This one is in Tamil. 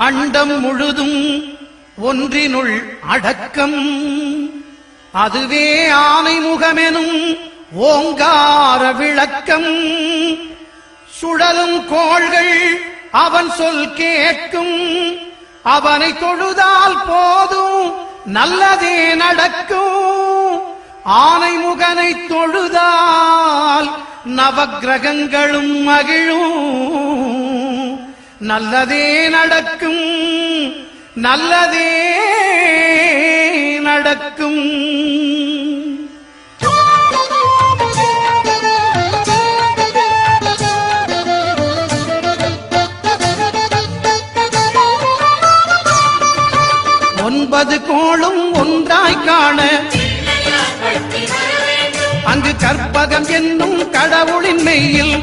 அண்டம் முழுதும் ஒன்றினுள் அடக்கம். அதுவே ஆனைமுகமெனும் ஓங்கார விளக்கம். சுழலும் கோள்கள் அவன் சொல் கேட்கும். அவனை தொழுதால் போதும் நல்லதே நடக்கும். ஆனைமுகனை தொழுதால் நவக்கிரகங்களும் மகிழும். நல்லதே நடக்கும், நல்லதே நடக்கும். ஒன்பது கோளும் ஒன்றாய் காண அங்கு கற்பகம் என்னும் கடவுளின் மெய்யில்